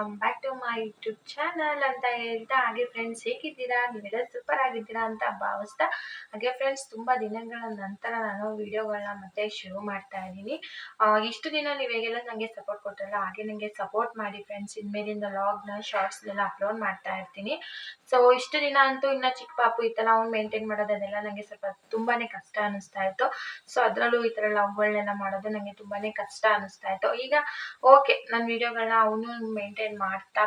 Welcome back to my YouTube channel ಅಂತ ಹೇಳ್ತಾ, ಹಾಗೆ ಫ್ರೆಂಡ್ಸ್ ಹೇಗಿದ್ದೀರಾ? ನೀವೆಲ್ಲ ಸೂಪರ್ ಆಗಿದ್ದೀರಾ ಅಂತ ಭಾವಿಸ್ತಾ, ಹಾಗೆ ಫ್ರೆಂಡ್ಸ್ ತುಂಬ ದಿನಗಳ ನಂತರ ನಾನು ವಿಡಿಯೋಗಳನ್ನ ಮತ್ತೆ ಶುರು ಮಾಡ್ತಾ ಇದ್ದೀನಿ. ಇಷ್ಟು ದಿನ ನೀವು ಹೇಗೆಲ್ಲ ನನಗೆ ಸಪೋರ್ಟ್ ಕೊಟ್ಟರಲ್ಲ, ಹಾಗೆ ನನಗೆ ಸಪೋರ್ಟ್ ಮಾಡಿ ಫ್ರೆಂಡ್ಸ್. ಇನ್ಮೇಲಿಂದ ಲಾಗ್ನ ಶಾರ್ಟ್ಸ್ನೆಲ್ಲ ಅಪ್ಲೋಡ್ ಮಾಡ್ತಾ ಇರ್ತೀನಿ. ಸೊ ಇಷ್ಟು ದಿನ ಅಂತೂ ಇನ್ನು ಚಿಕ್ಕ ಪಾಪು ಇತ್ತಲ್ಲ, ಅವ್ನು ಮೇಂಟೈನ್ ಮಾಡೋದು ಅದೆಲ್ಲ ನನಗೆ ಸ್ವಲ್ಪ ತುಂಬಾ ಕಷ್ಟ ಅನ್ನಿಸ್ತಾ ಇತ್ತು. ಸೊ ಅದರಲ್ಲೂ ಈ ಥರ ಲವ್ಗಳನ್ನೆಲ್ಲ ಮಾಡೋದು ನನಗೆ ತುಂಬಾ ಕಷ್ಟ ಅನ್ನಿಸ್ತಾ ಇತ್ತು. ಈಗ ಓಕೆ, ನನ್ನ ವಿಡಿಯೋಗಳನ್ನ ಅವನು ಮೇಂಟೈನ್ ಮಾಡ್ತಾ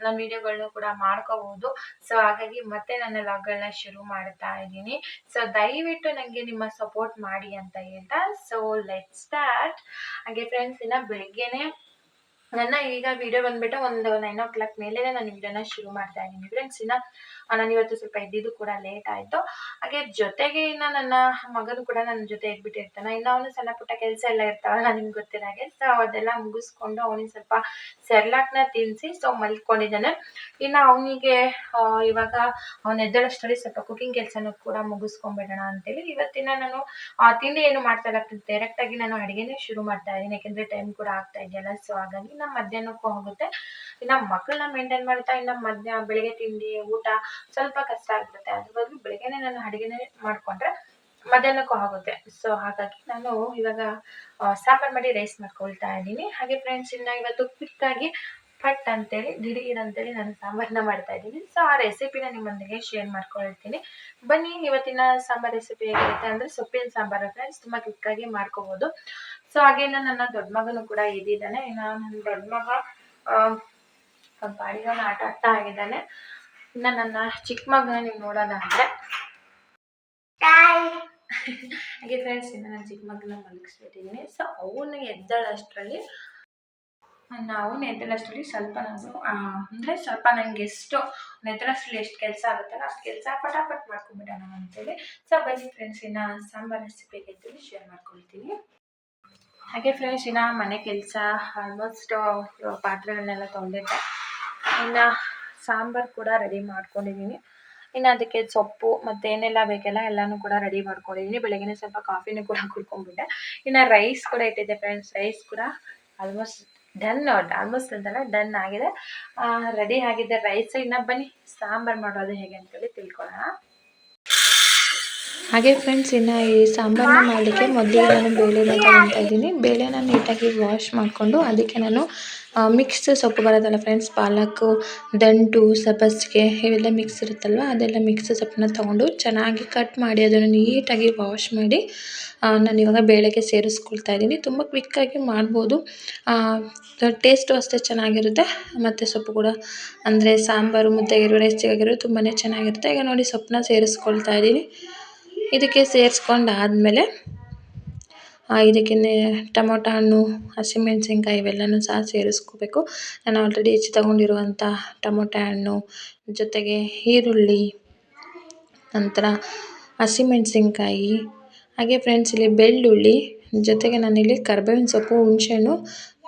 ನನ್ನ ವಿಡಿಯೋಗಳನ್ನೂ ಕೂಡ ಮಾಡ್ಕೋಬಹುದು. ಸೊ ಹಾಗಾಗಿ ಮತ್ತೆ ನನ್ನ ಲಾಗ್ಗಳನ್ನ ಶುರು ಮಾಡ್ತಾ ಇದ್ದೀನಿ. ಸೊ ದಯವಿಟ್ಟು ನನಗೆ ನಿಮ್ಮ ಸಪೋರ್ಟ್ ಮಾಡಿ ಅಂತ ಹೇಳ್ತಾ, ಸೊ ಲೆಟ್ ಸ್ಟಾರ್ಟ್. ಹಾಗೆ ಫ್ರೆಂಡ್ಸ್, ಇನ್ನು ಬೆಳಿಗ್ಗೆನೆ ನನ್ನ ಈಗ ವಿಡಿಯೋ ಬಂದ್ಬಿಟ್ಟು ಒಂದು 9 o'clock ಮೇಲೆ ನಾನು ವಿಡಿಯೋನ ಶುರು ಮಾಡ್ತಾ ಇದ್ದೀನಿ ಫ್ರೆಂಡ್ಸ್. ನಾನು ಇವತ್ತು ಸ್ವಲ್ಪ ಎದ್ದಿದ್ದು ಕೂಡ ಲೇಟ್ ಆಯಿತು. ಹಾಗೆ ಜೊತೆಗೆ ಇನ್ನು ನನ್ನ ಮಗನು ಕೂಡ ನನ್ನ ಜೊತೆ ಎದ್ಬಿಟ್ಟಿರ್ತಾನೆ. ಇನ್ನು ಅವನು ಸಣ್ಣ ಪುಟ್ಟ ಕೆಲಸ ಎಲ್ಲ ಇರ್ತಾವಲ್ಲ ನಿಮ್ಗೆ ಗೊತ್ತಿರೋ ಹಾಗೆ. ಸೊ ಅದೆಲ್ಲ ಮುಗಿಸ್ಕೊಂಡು ಅವನಿಗೆ ಸ್ವಲ್ಪ ಸೆರ್ಲಾಕ್ನ ತಿನ್ನಿಸಿ ಸೊ ಮಲ್ಕೊಂಡಿದ್ದಾನೆ. ಇನ್ನು ಅವನಿಗೆ ಇವಾಗ ಅವನು ಎದ್ದೇಳಷ್ಟರಲ್ಲಿ ಸ್ವಲ್ಪ ಕುಕಿಂಗ್ ಕೆಲಸನೂ ಕೂಡ ಮುಗಿಸ್ಕೊಂಡ್ಬಿಡೋಣ ಅಂತೇಳಿ ಇವತ್ತಿನ ನಾನು ತಿಂಡಿ ಏನು ಮಾಡ್ತಾ ಇಲ್ಲ, ಡೈರೆಕ್ಟಾಗಿ ನಾನು ಅಡುಗೆನೇ ಶುರು ಮಾಡ್ತಾ ಇದ್ದೀನಿ. ಯಾಕೆಂದರೆ ಟೈಮ್ ಕೂಡ ಆಗ್ತಾ ಇದೆಯಲ್ಲ. ಸೊ ಹಾಗಾಗಿ ನಮ್ಮ ಮಧ್ಯಾಹ್ನಕ್ಕೂ ಆಗುತ್ತೆ. ಇನ್ನು ಮಕ್ಕಳನ್ನ ಮೇಂಟೈನ್ ಮಾಡ್ತಾ ಇನ್ನು ಬೆಳಗ್ಗೆ ತಿಂಡಿ ಊಟ ಸ್ವಲ್ಪ ಕಷ್ಟ ಆಗ್ಬಿಡುತ್ತೆ. ಅದ್ರ ಬದಲು ಬೆಳಗ್ಗೆನೆ ನಾನು ಅಡುಗೆನೇ ಮಾಡಿಕೊಂಡ್ರೆ ಮಧ್ಯಾಹ್ನಕ್ಕೂ ಆಗುತ್ತೆ. ಸೊ ಹಾಗಾಗಿ ನಾನು ಇವಾಗ ಸಾಂಬಾರು ಮಾಡಿ ರೈಸ್ ಮಾಡ್ಕೊಳ್ತಾ ಇದ್ದೀನಿ. ಹಾಗೆ ಫ್ರೆಂಡ್ಸ್, ಇನ್ನು ಇವತ್ತು ಕ್ವಿಕ್ಕಾಗಿ ಪಟ್ ಅಂತೇಳಿ ದಿಢೀರ್ ಅಂತೇಳಿ ನಾನು ಸಾಂಬಾರನ್ನ ಮಾಡ್ತಾ ಇದ್ದೀನಿ. ಸೊ ಆ ರೆಸಿಪಿನ ನಿಮ್ಮೊಂದಿಗೆ ಶೇರ್ ಮಾಡ್ಕೊಳ್ತೀನಿ. ಬನ್ನಿ, ಇವತ್ತಿನ ಸಾಂಬಾರು ರೆಸಿಪಿ ಹೇಗಿರುತ್ತೆ ಅಂದರೆ ಸೊಪ್ಪಿನ ಸಾಂಬಾರು ಫ್ರೆಂಡ್ಸ್. ತುಂಬ ಕ್ವಿಕ್ಕಾಗಿ ಮಾಡ್ಕೋಬೋದು. ಸೊ ಹಾಗೆ ನನ್ನ ದೊಡ್ಡ ಮಗನೂ ಕೂಡ ಎದ್ದಿದ್ದಾನೆ. ಇನ್ನು ನನ್ನ ದೊಡ್ಡ ಮಗ ಬಾಡಿಗೆನ ಆಟ ಆಡ್ತಾ ಆಗಿದ್ದಾನೆ. ಇನ್ನು ನನ್ನ ಚಿಕ್ಕ ಮಗನ ನೀವು ನೋಡೋದಾದರೆ ಹಾಗೆ ಫ್ರೆಂಡ್ಸ್, ಇನ್ನು ನನ್ನ ಚಿಕ್ಕ ಮಗನ ಮಲಗಿಸ್ಬಿಟ್ಟಿದ್ದೀನಿ. ಸೊ ಅವನು ಎದ್ದಳಷ್ಟರಲ್ಲಿ ಸ್ವಲ್ಪ ನಾನು ಅಂದರೆ ಸ್ವಲ್ಪ ನನಗೆ ಎಷ್ಟು ಎದ್ದಳಷ್ಟರಲ್ಲಿ ಎಷ್ಟು ಕೆಲಸ ಆಗುತ್ತಲ್ಲ ಅಷ್ಟು ಕೆಲಸ ಪಟಾಪಟ್ ಮಾಡ್ಕೊಂಡ್ಬಿಡೋಣ ಅಂತೇಳಿ. ಸೊ ಬನ್ನಿ ಫ್ರೆಂಡ್ಸ್, ಇನ್ನು ಸಾಂಬಾರು ರೆಸಿಪಿ ಹೇಗಿದ್ದೀನಿ ಶೇರ್ ಮಾಡ್ಕೊಳ್ತೀನಿ. ಹಾಗೆ ಫ್ರೆಂಡ್ಸ್, ಇನ್ನು ಮನೆ ಕೆಲಸ ಆಲ್ಮೋಸ್ಟ್ ಪಾತ್ರೆಗಳನ್ನೆಲ್ಲ ತೊಳೆದಿದ್ದೆ. ಇನ್ನು ಸಾಂಬಾರು ಕೂಡ ರೆಡಿ ಮಾಡ್ಕೊಂಡಿದ್ದೀನಿ. ಇನ್ನು ಅದಕ್ಕೆ ಸೊಪ್ಪು ಮತ್ತು ಏನೆಲ್ಲ ಬೇಕೆಲ್ಲ ಎಲ್ಲನೂ ಕೂಡ ರೆಡಿ ಮಾಡ್ಕೊಂಡಿದ್ದೀನಿ. ಬೆಳಗ್ಗೆ ಸ್ವಲ್ಪ ಕಾಫಿನೂ ಕೂಡ ಕುಡ್ಕೊಂಡ್ಬಿಟ್ಟೆ. ಇನ್ನು ರೈಸ್ ಕೂಡ ಇಟ್ಟಿದ್ದೆ ಫ್ರೆಂಡ್ಸ್. ರೈಸ್ ಕೂಡ ಆಲ್ಮೋಸ್ಟ್ ಡನ್ ಆಗಿದೆ, ರೆಡಿ ಆಗಿದೆ ರೈಸ್. ಇನ್ನು ಬನ್ನಿ ಸಾಂಬಾರು ಮಾಡೋದು ಹೇಗೆ ಅಂತೇಳಿ ತಿಳ್ಕೊಳ್ಳೋಣ. ಹಾಗೆ ಫ್ರೆಂಡ್ಸ್, ಇನ್ನು ಈ ಸಾಂಬಾರನ್ನ ಮಾಡಲಿಕ್ಕೆ ಮೊದಲಿಗೆ ನಾನು ಬೇಳೆನ ತಗೊತಾ ಇದ್ದೀನಿ. ಬೇಳೆನ ನೀಟಾಗಿ ವಾಶ್ ಮಾಡಿಕೊಂಡು ಅದಕ್ಕೆ ನಾನು ಮಿಕ್ಸ್ ಸೊಪ್ಪು ಬರೋದಲ್ಲ ಫ್ರೆಂಡ್ಸ್, ಪಾಲಕ್ಕು, ದಂಟು, ಸಬ್ಬಸಿಗೆ ಇವೆಲ್ಲ ಮಿಕ್ಸ್ ಇರುತ್ತಲ್ವ, ಅದೆಲ್ಲ ಮಿಕ್ಸ್ ಸೊಪ್ಪನ್ನ ತೊಗೊಂಡು ಚೆನ್ನಾಗಿ ಕಟ್ ಮಾಡಿ ಅದನ್ನು ನೀಟಾಗಿ ವಾಶ್ ಮಾಡಿ ನಾನು ಇವಾಗ ಬೇಳೆಗೆ ಸೇರಿಸ್ಕೊಳ್ತಾ ಇದ್ದೀನಿ. ತುಂಬ ಕ್ವಿಕ್ಕಾಗಿ ಮಾಡ್ಬೋದು, ಟೇಸ್ಟು ಅಷ್ಟೇ ಚೆನ್ನಾಗಿರುತ್ತೆ. ಮತ್ತು ಸೊಪ್ಪು ಕೂಡ ಅಂದರೆ ಸಾಂಬಾರು ಮುದ್ದೆಗಿರೋ ರೈಸಿಗಾಗಿರೋ ತುಂಬಾ ಚೆನ್ನಾಗಿರುತ್ತೆ. ಈಗ ನೋಡಿ ಸೊಪ್ಪನ್ನ ಸೇರಿಸ್ಕೊಳ್ತಾ ಇದ್ದೀನಿ. ಇದಕ್ಕೆ ಸೇರಿಸ್ಕೊಂಡಾದಮೇಲೆ ಇದಕ್ಕೆ ಟೊಮೊಟೊ ಹಣ್ಣು, ಹಸಿಮೆಣಸಿನ್ಕಾಯಿ ಇವೆಲ್ಲನೂ ಸಹ ಸೇರಿಸ್ಕೋಬೇಕು. ನಾನು ಆಲ್ರೆಡಿ ಹೆಚ್ಚಿ ತಗೊಂಡಿರುವಂಥ ಟೊಮೊಟೊ ಹಣ್ಣು ಜೊತೆಗೆ ಈರುಳ್ಳಿ, ನಂತರ ಹಸಿಮೆಣಸಿನ್ಕಾಯಿ, ಹಾಗೆ ಫ್ರೆಂಡ್ಸ್ ಇಲ್ಲಿ ಬೆಳ್ಳುಳ್ಳಿ, ಜೊತೆಗೆ ನಾನಿಲ್ಲಿ ಕರ್ಬೇವಿನ ಸೊಪ್ಪು, ಹುಣಸೆಹಣ್ಣು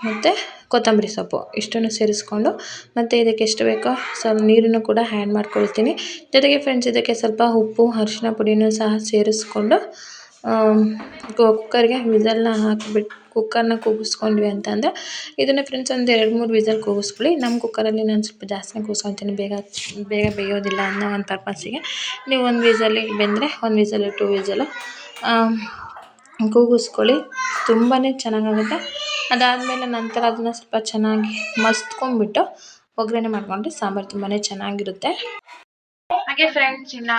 ಮತ್ತು ಕೊತ್ತಂಬರಿ ಸೊಪ್ಪು ಇಷ್ಟನ್ನು ಸೇರಿಸ್ಕೊಂಡು ಮತ್ತು ಇದಕ್ಕೆ ಎಷ್ಟು ಬೇಕೋ ಸ್ವಲ್ಪ ನೀರನ್ನು ಕೂಡ ಆ್ಯಡ್ ಮಾಡ್ಕೊಳ್ತೀನಿ. ಜೊತೆಗೆ ಫ್ರೆಂಡ್ಸ್ ಇದಕ್ಕೆ ಸ್ವಲ್ಪ ಉಪ್ಪು, ಅರಿಶಿನ ಪುಡಿನೂ ಸಹ ಸೇರಿಸ್ಕೊಂಡು ಕುಕ್ಕರ್ಗೆ ವಿಸಲ್ನ ಹಾಕಿಬಿಟ್ಟು ಕುಕ್ಕರ್ನ ಕೂಗಿಸ್ಕೊಂಡ್ವಿ ಅಂತಂದರೆ ಇದನ್ನು ಫ್ರೆಂಡ್ಸ್ ಒಂದು 2-3 ವಿಸಲ್ ಕೂಗಿಸ್ಕೊಳ್ಳಿ. ನಮ್ಮ ಕುಕ್ಕರಲ್ಲಿ ನಾನು ಸ್ವಲ್ಪ ಜಾಸ್ತಿನೇ ಕೂಗಿಸ್ಕೊತೀನಿ, ಬೇಗ ಬೇಯೋದಿಲ್ಲ ಅನ್ನೋ ಒಂದು ಪರ್ಪಸ್ಸಿಗೆ. ನೀವು 1 ವಿಸಲಿಗೆ ಬೆಂದರೆ 1 ವಿಸಲು 2 ವಿಸಲು ಕೂಗಿಸ್ಕೊಳ್ಳಿ, ತುಂಬಾ ಚೆನ್ನಾಗಾಗುತ್ತೆ. ಅದಾದಮೇಲೆ ನಂತರ ಅದನ್ನು ಸ್ವಲ್ಪ ಚೆನ್ನಾಗಿ ಮಸ್ತ್ಕೊಂಡ್ಬಿಟ್ಟು ಒಗ್ಗರಣೆ ಮಾಡಿಕೊಂಡ್ರೆ ಸಾಂಬಾರು ತುಂಬಾ ಚೆನ್ನಾಗಿರುತ್ತೆ. ಹಾಗೆ ಫ್ರೆಂಡ್ಸ್, ಇನ್ನು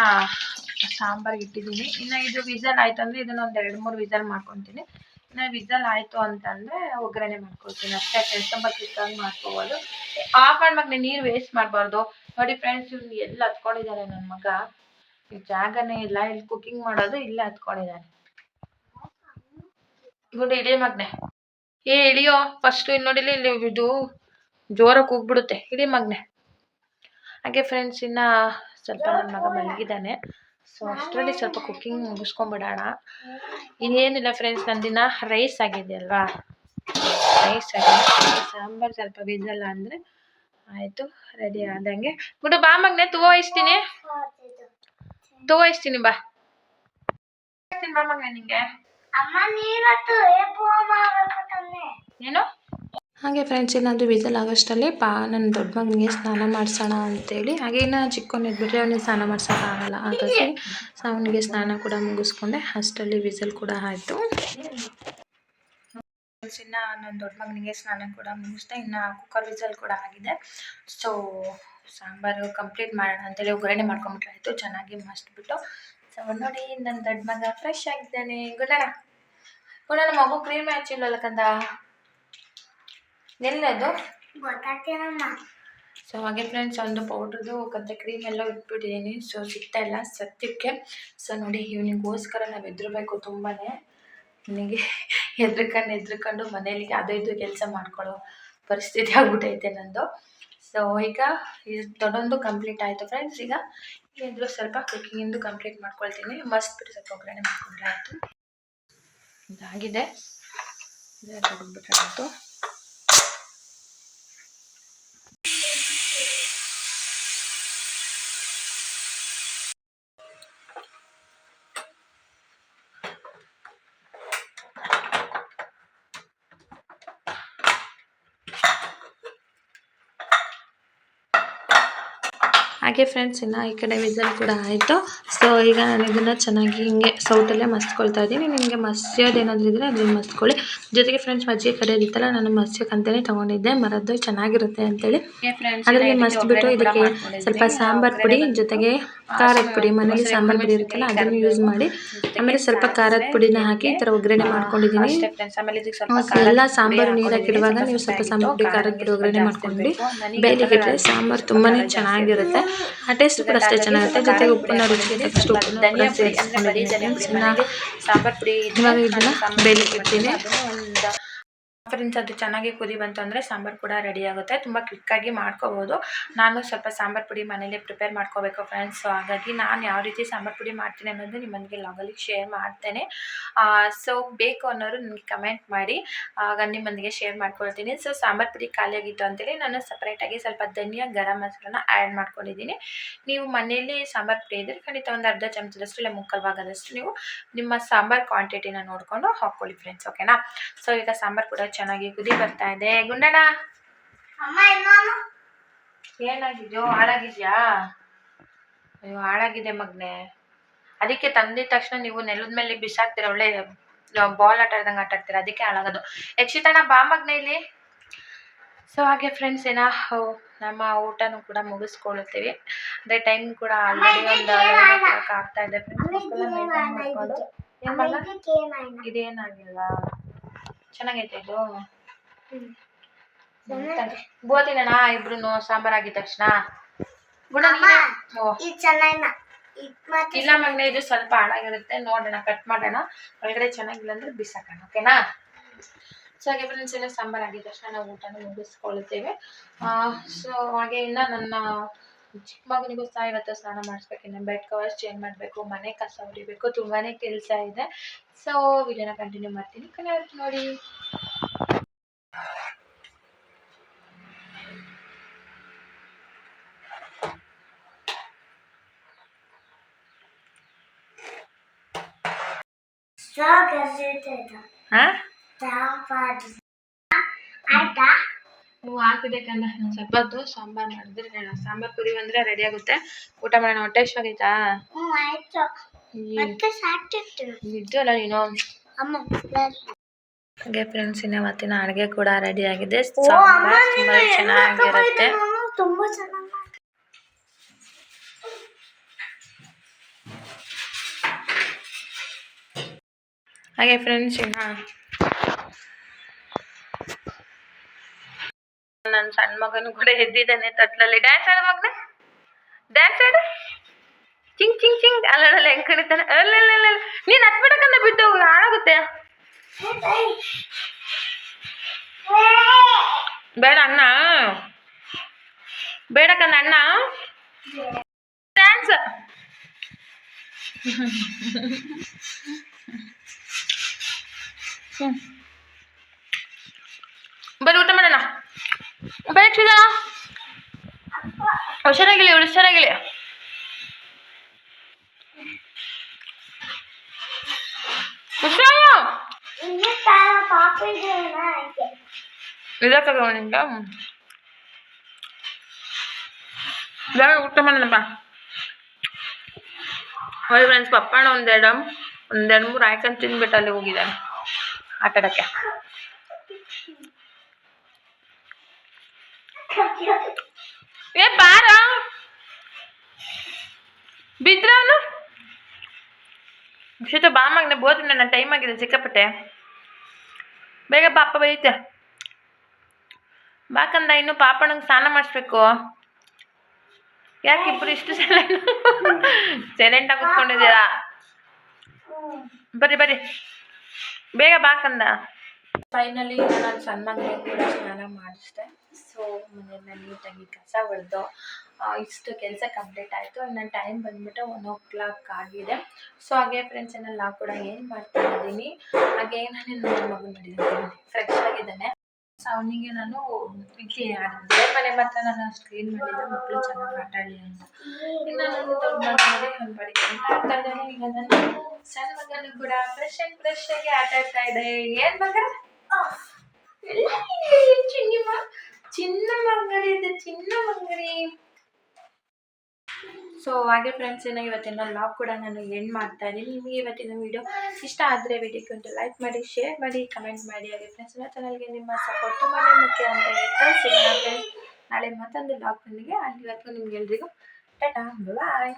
ಸಾಂಬಾರು ಇಟ್ಟಿದ್ದೀನಿ. ಇನ್ನು ಇದು ವಿಸಲ್ ಆಯಿತು ಅಂದರೆ ಇದನ್ನು ಒಂದು 2-3 ವಿಸಲ್ ಮಾಡ್ಕೊತೀನಿ. ಇನ್ನು ವಿಸಲ್ ಆಯಿತು ಅಂತಂದರೆ ಒಗ್ಗರಣೆ ಮಾಡ್ಕೊಳ್ತೀನಿ ಅಷ್ಟೇ ಫ್ರೆಂಡ್ಸ್. ತುಂಬ ಕ್ವಿಕ್ಕಾಗಿ ಮಾಡ್ಕೋಬೋದು. ಆಫ್ ಮಾಡಿ ನೀರು ವೇಸ್ಟ್ ಮಾಡಬಾರ್ದು. ನೋಡಿ ಫ್ರೆಂಡ್ಸ್, ಇವ್ನು ಎಲ್ಲಿ ಹತ್ಕೊಂಡಿದ್ದಾನೆ ನನ್ನ ಮಗ, ಈ ಜಾಗನೇ ಇಲ್ಲ, ಇಲ್ಲಿ ಕುಕಿಂಗ್ ಮಾಡೋದು ಇಲ್ಲೇ ಹತ್ಕೊಂಡಿದ್ದಾನೆ. ಇವಾಗ ಇಳಿ ಮಗನೆ, ಇಳಿಯೋ ಫಸ್ಟು. ಇನ್ನು ನೋಡಿಲಿ ಇಲ್ಲಿ ಇದು ಜೋರಾಗಿ ಕೂಗ್ಬಿಡುತ್ತೆ, ಇಳಿ ಮಗನೆ. ಹಾಗೆ ಫ್ರೆಂಡ್ಸ್, ಇನ್ನು ಸ್ವಲ್ಪ ನನ್ನ ಮಗ ಮಲಗಿದ್ದಾನೆ. ಸೊ ಅಷ್ಟರಲ್ಲಿ ಸ್ವಲ್ಪ ಕುಕ್ಕಿಂಗ್ ಮುಗಿಸ್ಕೊಂಬಿಡೋಣ. ಇನ್ನೇನಿಲ್ಲ ಫ್ರೆಂಡ್ಸ್, ನಂದಿನ ರೈಸ್ ಆಗಿದೆ ಅಲ್ವಾ, ರೈಸ್ ಆಗಿದೆ. ಸಾಂಬಾರು ಸ್ವಲ್ಪ ವಿಸಲ್ ಅಂದರೆ ಆಯಿತು, ರೆಡಿ ಆದಂಗೆ. ಬಿಡು ಬಾ ಮಗನೆ, ತೂವಯಿಸ್ತೀನಿ ಬಾ ಬಾ ಮಗನೆ ನಿಂಗೆ. ಏನು ಹಾಗೆ ಫ್ರೆಂಡ್ಸ್ ಇನ್ನೊಂದು ವಿಸಲ್ ಆಗೋಷ್ಟರಲ್ಲಿ ನನ್ನ ದೊಡ್ಡ ಮಗನಿಗೆ ಸ್ನಾನ ಮಾಡಿಸೋಣ ಅಂತೇಳಿ, ಹಾಗೆ ಇನ್ನು ಚಿಕ್ಕವನು ಇದ್ಬಿಟ್ರೆ ಅವನಿಗೆ ಸ್ನಾನ ಮಾಡ್ಸೋಕ್ಕಾಗಲ್ಲ. ಹಾಗಾಗಿ ಅವನಿಗೆ ಸ್ನಾನ ಕೂಡ ಮುಗಿಸ್ಕೊಂಡೆ. ಅಷ್ಟರಲ್ಲಿ ವಿಸಲ್ ಕೂಡ ಆಯಿತು. ಇನ್ನು ನನ್ನ ದೊಡ್ಡ ಮಗನಿಗೆ ಸ್ನಾನ ಕೂಡ ಮುಗಿಸ್ದೆ. ಇನ್ನು ಕುಕ್ಕರ್ ವಿಸಲ್ ಕೂಡ ಆಗಿದೆ. ಸೊ ಸಾಂಬಾರು ಕಂಪ್ಲೀಟ್ ಮಾಡೋಣ ಅಂತೇಳಿ ಒಗ್ಗರಣೆ ಮಾಡ್ಕೊಂಬಿಟ್ರೆ ಆಯಿತು, ಚೆನ್ನಾಗಿ ಮಸ್ಟ್ಬಿಟ್ಟು. ಸೊ ನೋಡಿ ನನ್ನ ದೊಡ್ಡ ಮಗ ಫ್ರೆಶ್ ಆಗಿದ್ದಾನೆ. ಗುಡಣ ಮಗು ಕ್ರೀಮ್ ಹಚ್ಚಿಲ್ಲಲ್ಲ ಕಂದ, ಎಲ್ಲದು ಸೊ ಹಾಗೆ ಫ್ರೆಂಡ್ಸ್ ಒಂದು ಪೌಡ್ರದು ಮತ್ತು ಕ್ರೀಮ್ ಎಲ್ಲ ಇಟ್ಬಿಟ್ಟಿದ್ದೀನಿ. ಸೊ ಸಿಗ್ತಾ ಇಲ್ಲ ಸತ್ಯಕ್ಕೆ. ಸೊ ನೋಡಿ ಇವನಿಗೋಸ್ಕರ ನಾವು ಹೆದರ್ಬೇಕು ತುಂಬಾ. ನನಗೆ ಹೆದ್ರ್ಕೊಂಡು ಮನೇಲಿ ಅದು ಇದು ಕೆಲಸ ಮಾಡ್ಕೊಳ್ಳೋ ಪರಿಸ್ಥಿತಿ ಆಗ್ಬಿಟ್ಟೈತೆ ನಂದು. ಸೊ ಈಗ ಇದು ದೊಡ್ಡೊಂದು ಕಂಪ್ಲೀಟ್ ಆಯಿತು ಫ್ರೆಂಡ್ಸ್. ಈಗ ಇದ್ರೂ ಸ್ವಲ್ಪ ಕುಕ್ಕಿಂಗಿಂದು ಕಂಪ್ಲೀಟ್ ಮಾಡ್ಕೊಳ್ತೀನಿ. ಮಸ್ತ್ ಬಿಟ್ಟು ಸ್ವಲ್ಪ ಒಗ್ಗರಣೆ ಮಾಡ್ಕೊಂಡ್ರೆ ಆಯಿತು. ಇದಾಗಿದೆ, ಇದೇ ತೆಗೆದ್ಬಿಟ್ರೆ ಆಯಿತು. ಹಾಗೆ ಫ್ರೆಂಡ್ಸ್ ಇನ್ನು ಈ ಕಡೆ ವಿಸಲ್ ಕೂಡ ಆಯಿತು. ಸೊ ಈಗ ನಾನು ಇದನ್ನು ಚೆನ್ನಾಗಿ ಹಿಂಗೆ ಸೌಟಲ್ಲೇ ಮಸ್ಕೊಳ್ತಾ ಇದ್ದೀನಿ. ನಿಮಗೆ ಮಸ್ಯೋದೇನಾದರೂ ಇದ್ದರೆ ಅದನ್ನು ಮಸ್ಕೊಳ್ಳಿ. ಜೊತೆಗೆ ಫ್ರೆಂಡ್ಸ್ ಮಜ್ಜಿಗೆ ಕರೆಯೋದಿತ್ತಲ್ಲ, ನಾನು ಮಸ್ಯಕ್ಕಂತಲೇ ತೊಗೊಂಡಿದ್ದೆ, ಮರದ್ದು ಚೆನ್ನಾಗಿರುತ್ತೆ ಅಂತೇಳಿ. ಅದರಲ್ಲಿ ಮಸ್ಬಿಟ್ಟು ಇದಕ್ಕೆ ಸ್ವಲ್ಪ ಸಾಂಬಾರು ಪುಡಿ ಜೊತೆಗೆ ಖಾರದ ಪುಡಿ, ಮನೇಲಿ ಸಾಂಬಾರು ಪುಡಿ ಇರುತ್ತಲ್ಲ ಅದನ್ನು ಯೂಸ್ ಮಾಡಿ, ಆಮೇಲೆ ಸ್ವಲ್ಪ ಖಾರದ ಪುಡಿನ ಹಾಕಿ ಈ ಥರ ಒಗ್ಗರಣೆ ಮಾಡ್ಕೊಂಡಿದ್ದೀನಿ. ಎಲ್ಲ ಸಾಂಬಾರು ನೀರಾಗಿ ಇಡುವಾಗ ನೀವು ಸ್ವಲ್ಪ ಸಾಂಬಾರು ಪುಡಿ ಖಾರದ ಪುಡಿ ಒಗ್ಗರಣೆ ಮಾಡ್ಕೊಂಡು ಬೇಲಿಗೆ ಇಟ್ಟರೆ ಸಾಂಬಾರು ತುಂಬಾ ಚೆನ್ನಾಗಿರುತ್ತೆ. ಆ ಟೇಸ್ಟ್ ಕೂಡ ಅಷ್ಟೇ ಚೆನ್ನಾಗಿರುತ್ತೆ. ಜೊತೆಗೆ ಉಪ್ಪನ್ನ ರುಚಿಗೆ ತಕ್ಕಷ್ಟು ಉಪ್ಪನ್ನು ಕೂಡ ಸೇರಿಸ್ಕೊಂಡಿದ್ದೀನಿ. ಸಾಂಬಾರು ಪುಡಿ ಇವಾಗ ಇದನ್ನು ಬೇಲಿಗೆ ಇಡ್ತೀನಿ. ಫ್ರೆಂಡ್ಸ್ ಅದು ಚೆನ್ನಾಗಿ ಕುದಿ ಬಂತು ಅಂದರೆ ಸಾಂಬಾರು ಕೂಡ ರೆಡಿ ಆಗುತ್ತೆ. ತುಂಬ ಕ್ವಿಕ್ಕಾಗಿ ಮಾಡ್ಕೋಬೋದು. ನಾನು ಸ್ವಲ್ಪ ಸಾಂಬಾರು ಪುಡಿ ಮನೇಲಿ ಪ್ರಿಪೇರ್ ಮಾಡ್ಕೋಬೇಕು ಫ್ರೆಂಡ್ಸ್. ಸೊ ಹಾಗಾಗಿ ನಾನು ಯಾವ ರೀತಿ ಸಾಂಬಾರು ಪುಡಿ ಮಾಡ್ತೀನಿ ಅನ್ನೋದು ನಿಮ್ಮನಿಗೆ ಲಾಗಲ್ಲಿ ಶೇರ್ ಮಾಡ್ತೇನೆ. ಸೊ ಬೇಕು ಅನ್ನೋರು ನನಗೆ ಕಮೆಂಟ್ ಮಾಡಿ, ಆಗ ನಿಮ್ಮೊಂದಿಗೆ ಶೇರ್ ಮಾಡ್ಕೊಳ್ತೀನಿ. ಸೊ ಸಾಂಬಾರು ಪುಡಿ ಖಾಲಿಯಾಗಿತ್ತು ಅಂತೇಳಿ ನಾನು ಸಪ್ರೇಟಾಗಿ ಸ್ವಲ್ಪ ಧನಿಯಾ ಗರಂ ಮಸಾಲನ ಆ್ಯಡ್ ಮಾಡ್ಕೊಂಡಿದ್ದೀನಿ. ನೀವು ಮನೆಯಲ್ಲಿ ಸಾಂಬಾರು ಪುಡಿ ಇದ್ದರೆ ಖಂಡಿತ ಒಂದು ಅರ್ಧ ಚಮಚದಷ್ಟು ಇಲ್ಲ ಮುಕ್ಕಾಲು ಭಾಗದಷ್ಟು ನೀವು ನಿಮ್ಮ ಸಾಂಬಾರು ಕ್ವಾಂಟಿಟಿನ ನೋಡಿಕೊಂಡು ಹಾಕ್ಕೊಳ್ಳಿ ಫ್ರೆಂಡ್ಸ್, ಓಕೆನಾ. ಸೊ ಈಗ ಸಾಂಬಾರು ಕೂಡ ಚೆನ್ನಾಗಿ ಕುದಿ ಬರ್ತಾ ಇದೆ. ಗುಂಡಣ್ಣ ಏನಾಗಿದ್ಯೋ, ಹಾಳಾಗಿದ್ಯಾ? ಅಯ್ಯೋ ಹಾಳಾಗಿದೆ ಮಗನೆ. ಅದಕ್ಕೆ ತಂದಿದ ತಕ್ಷಣ ನೀವು ನೆಲದ ಮೇಲೆ ಬಿಸಾಕ್ತೀರ, ಒಳ್ಳೆ ಬಾಲ್ ಆಟ ಆಡ್ದಂಗೆ ಆಟ ಆಡ್ತೀರ, ಅದಕ್ಕೆ ಹಾಳಾಗೋದು. ಯಕ್ಷಿತಣ್ಣ ಬಾ ಮಗನೆ ಇಲ್ಲಿ. ಸೊ ಹಾಗೆ ಫ್ರೆಂಡ್ಸ್ ನಮ್ಮ ಊಟನೂ ಕೂಡ ಮುಗಿಸ್ಕೊಳ್ತೀವಿ. ಅದೇ ಟೈಮ್ ಕೂಡ ಆಲ್ರೆಡಿ ಒಂದು ಆಗ್ತಾ ಇದೆ ಫ್ರೆಂಡ್ಸ್. ಇದೇನಾಗಿಲ್ಲ, ಚೆನ್ನಾಗೈತೆ ಇದು. ಬೋತಿನಣ್ಣ ಇಬ್ರು ಸಾಂಬಾರ್ ಆಗಿದ ತಕ್ಷಣ ಇಲ್ಲ ಮಗನೆ, ಇದು ಸ್ವಲ್ಪ ಹಾಳಾಗಿರುತ್ತೆ. ನೋಡೋಣ, ಕಟ್ ಮಾಡೋಣ. ಒಳಗಡೆ ಚೆನ್ನಾಗಿಲ್ಲ ಅಂದ್ರೆ ಬಿಸಾಕೋಣ, ಓಕೆನಾ. ಸೊ ಹಾಗೆ ಫ್ರೆಂಡ್ಸ್ ಎಲ್ಲ ಸಾಂಬಾರು ಆಗಿದ ತಕ್ಷಣ ನಾವು ಊಟನ ಮುಗಿಸ್ಕೊಳ್ತೇವೆ. ಸೊ ಹಾಗೆ ಇನ್ನು ನನ್ನ ಚಿಕ್ಕ ಮಗನಿಗೂ ಸಹ ಇವತ್ತು ಸ್ನಾನ ಮಾಡಿಸ್ಬೇಕು. ಇನ್ನು ಬೆಡ್ ಕವರ್ಸ್ ಚೇಂಜ್ ಮಾಡಬೇಕು, ಮನೆ ಕಸ ಹೊಡಿಬೇಕು, ತುಂಬಾ ಕೆಲಸ ಇದೆ. ಸೊ ವಿಡಿಯೋನ ಕಂಟಿನ್ಯೂ ಮಾಡ್ತೀನಿ, ಕನೆಕ್ಟ್ ನೋಡಿ. ನೀವು ಹಾಕಿದೆ ಕಂದ, ಸ್ವಲ್ಪ ಹೊತ್ತು ಸಾಂಬಾರು ಮಾಡಿದ್ರೆ ಸಾಂಬಾರು ಪುರಿ ಬಂದರೆ ರೆಡಿ ಆಗುತ್ತೆ. ಊಟ ಮಾಡೋಣ. ಹೊಟ್ಟೆ ಎಷ್ಟಾಗೈತಾ? ಇದ್ದಲ್ಲ ನೀನು. ಹಾಗೆ ಫ್ರೆಂಡ್ಸ್ ಇವತ್ತಿನ ಅಡುಗೆ ಕೂಡ ರೆಡಿ ಆಗಿದೆ. ಸಾಂಬಾರು ತುಂಬ ಚೆನ್ನಾಗಿರುತ್ತೆ. ಹಾಗೆ ಫ್ರೆಂಡ್ಸ್ ನನ್ನ ಸಣ್ಣ ಮಗನು ಕೂಡ ಎದ್ದಿದ್ದಾನೆ ತಟ್ಲಲ್ಲಿ. ಡ್ಯಾನ್ಸ್ ಆಡ ಮಗನ, ಡ್ಯಾನ್ಸ್ ಆಡ. ಚಿಂಗ್ ಚಿಂಗ್ ಚಿಂಗ್ ಅಲ್ಲಲ್ಲ ಹೆಂಗ್ ಕಡಿತಾನೆ. ಅಲ್ಲ ನೀನು ಹತ್ಬಿಡಕಂದ ಬಿಟ್ಟು ಹಾಳಾಗುತ್ತೆ. ಬೇಡ ಅಣ್ಣ, ಬೇಡಕಂದ ಅಣ್ಣ. ಡ್ಯಾನ್ಸ್ ಬರೀ ಊಟ ಮಾಡೋಣ. ಬೇಕಿದ ಹುಷಾರಾಗಿಲಿ, ಹುಷಾರಾಗಿಲಿ. ಹುಷಾರು. ಇದಕ್ಕಾಗ ನಿಂಗೆ ಬೇಗ ಊಟ ಮಾಡೋಣಪ್ಪ. ನೋಡಿ ಫ್ರೆಂಡ್ಸ್, ಪಪ್ಪಣ್ಣ ಒಂದೆರಡು ಮೂರು ಹಾಕೊಂಡು ತಿಂದ್ಬಿಟ್ಟು ಅಲ್ಲಿ ಹೋಗಿದ್ದಾನೆ ಆಟಾಡಕ್ಕೆ. ಏ ಬಾರ ಬಿದ್ರವನು ಶೀತ ಬಾಮಾಗ್ನೆ ಬೋದ್ ನನ್ನ ಟೈಮ್ ಆಗಿದೆ ಸಿಕ್ಕಾಪಟ್ಟೆ. ಬೇಗ ಪಾಪ ಬೈತೆ ಬಾಕಂದ. ಇನ್ನು ಪಾಪಣ್ಣಂಗೆ ಸ್ನಾನ ಮಾಡಿಸ್ಬೇಕು. ಯಾಕೆ ಇಬ್ಬರು ಇಷ್ಟು ಸೈಲೆಂಟಾಗಿ ಕುತ್ಕೊಂಡಿದ್ದೀರಾ? ಬರ್ರಿ ಬೇಗ ಬಾಕಂದ. ಫೈನಲಿ ನಾನು ಸಣ್ಣ ಮಗಳಿಗೆ ಕೂಡ ಸ್ನಾನ ಮಾಡಿಸ್ದೆ. ಸೊ ಮನೆಯನ್ನ ನೀಟಾಗಿ ಕಸ ಹೊಡೆದು ಇಷ್ಟು ಕೆಲಸ ಕಂಪ್ಲೀಟ್ ಆಯಿತು. ನನ್ನ ಟೈಮ್ ಬಂದುಬಿಟ್ಟು 1:00 ಆಗಿದೆ. ಸೊ ಹಾಗೆ ಫ್ರೆಂಡ್ಸ್ ನಾನು ಕೂಡ ಏನು ಮಾಡ್ತಾ ಇದ್ದೀನಿ, ಹಾಗೆ ನಾನು ನನ್ನ ಮಗು ಮಾಡಿದ್ದೀನಿ ಫ್ರೆಶ್ ಆಗಿದ್ದಾನೆ. ಸೊ ಅವನಿಗೆ ನಾನು ದೇವ್ರ ಮನೆ ಮಾತ್ರ ನಾನು ಅಷ್ಟು ಕ್ಲೀನ್ ಮಾಡಿದ್ದೆ, ಮಕ್ಕಳು ಚೆನ್ನಾಗಿ ಆಟ ಆಡಲಿ ಅಂತ. ಇನ್ನು ನಾನು ದೊಡ್ಡ ಮಗನಿಗೆ ಒಂದು ಬಡಿ ಆಡ್ತಾ ಇದ್ದಾನೆ. ಈಗ ನಾನು ಸಣ್ಣ ಮಗನೂ ಕೂಡ ಫ್ರೆಶ್ ಆಗಿ ಆಟ ಆಡ್ತಾ ಇದೆ. ಏನು ಮಗ ಚಿನ್ನ ಮಂಗರಿ. ಸೊ ಹಾಗೆ ಫ್ರೆಂಡ್ಸ್ ಇವತ್ತಿನ ಲಾಗ್ ಕೂಡ ನಾನು ಎಂಡ್ ಮಾಡ್ತಾ ಇದ್ದೀನಿ. ನಿಮಗೆ ಇವತ್ತಿನ ವಿಡಿಯೋ ಇಷ್ಟ ಆದರೆ ವಿಡಿಯೋಕ್ಕೆ ಒಂದು ಲೈಕ್ ಮಾಡಿ, ಶೇರ್ ಮಾಡಿ, ಕಮೆಂಟ್ ಮಾಡಿ. ಹಾಗೆ ಫ್ರೆಂಡ್ಸ್ ನನ್ನ ಚಾನಲ್ಗೆ ನಿಮ್ಮ ಸಪೋರ್ಟ್ ತುಂಬಾ ಮುಖ್ಯ ಅಂತ ಹೇಳ್ತಾ ಸಿಗೋಣ ಫ್ರೆಂಡ್ಸ್ ನಾಳೆ ಮತ್ತೊಂದು ಲಾಗ್ನೊಂದಿಗೆ. ಅಲ್ಲಿವರೆಗೂ ನಿಮ್ಗೆಲ್ರಿಗೂ ಟಾಟಾ ಬಾಯ್.